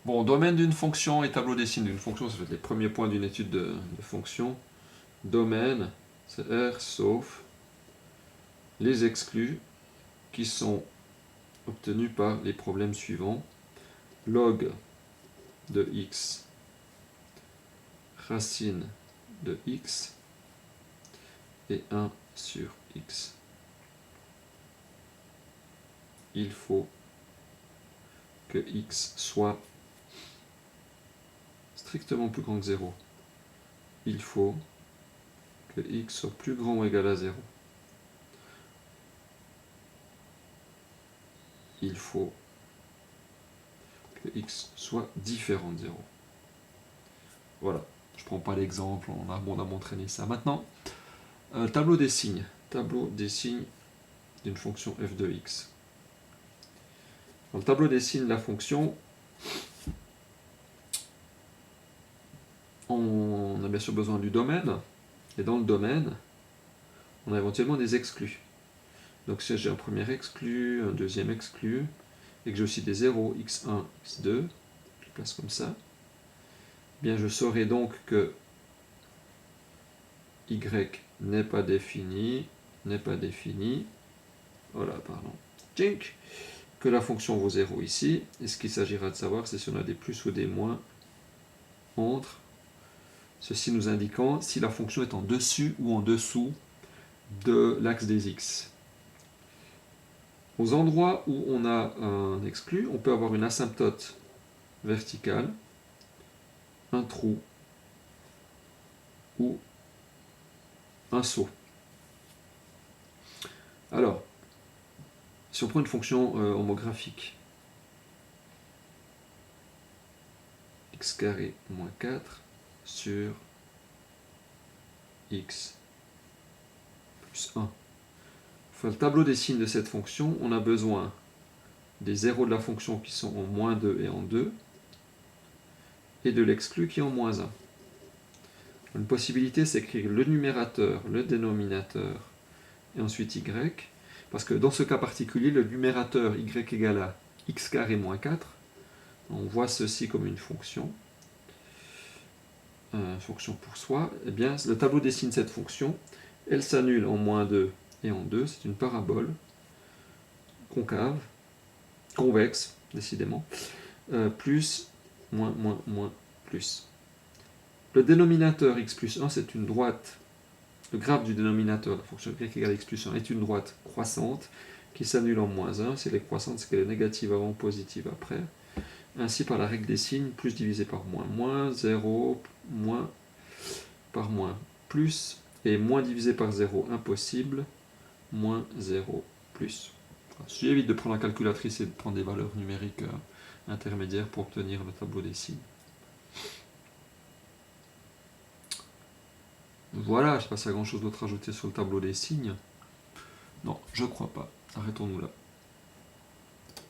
Bon, domaine d'une fonction et tableau des signes d'une fonction, ça va être les premiers points d'une étude de fonction. Domaine, c'est R sauf les exclus qui sont obtenus par les problèmes suivants. Log de x, racine de x et 1 sur x. Il faut que x soit strictement plus grand que 0. Il faut que x soit plus grand ou égal à 0. Il faut que x soit différent de 0. Voilà, je ne prends pas l'exemple, on a abondamment entraîné ça. Maintenant, tableau des signes. Tableau des signes d'une fonction f de x. Dans le tableau des signes de la fonction, on a bien sûr besoin du domaine, et dans le domaine, on a éventuellement des exclus. Donc si j'ai un premier exclu, un deuxième exclu, et que j'ai aussi des 0, x1, x2, je place comme ça, eh bien je saurai donc que y n'est pas défini, voilà, pardon, tink, que la fonction vaut 0 ici, et ce qu'il s'agira de savoir, c'est si on a des plus ou des moins entre, ceci nous indiquant si la fonction est en dessus ou en dessous de l'axe des x. Aux endroits où on a un exclu, on peut avoir une asymptote verticale, un trou ou un saut. Alors, si on prend une fonction homographique, x carré moins 4 sur x plus 1. Pour faire le tableau des signes de cette fonction, on a besoin des zéros de la fonction qui sont en moins 2 et en 2, et de l'exclu qui est en moins 1. Une possibilité, c'est d'écrire le numérateur, le dénominateur, et ensuite y, parce que dans ce cas particulier, le numérateur y égale à x carré moins 4, on voit ceci comme une fonction pour soi, eh bien, le tableau dessine cette fonction, elle s'annule en moins 2 et en 2, c'est une parabole concave, convexe, décidément, plus, moins, moins, moins, plus. Le dénominateur x plus 1, c'est une droite, le graphe du dénominateur, la fonction y égale x plus 1, est une droite croissante qui s'annule en moins 1, si elle est croissante, c'est qu'elle est négative avant, positive après. Ainsi, par la règle des signes, plus divisé par moins, moins 0, moins par moins, plus, et moins divisé par 0, impossible, moins 0, plus. J'évite de prendre la calculatrice et de prendre des valeurs numériques intermédiaires pour obtenir le tableau des signes. Voilà, je ne sais pas s'il y a grand chose d'autre à ajouter sur le tableau des signes. Non, je crois pas. Arrêtons-nous là.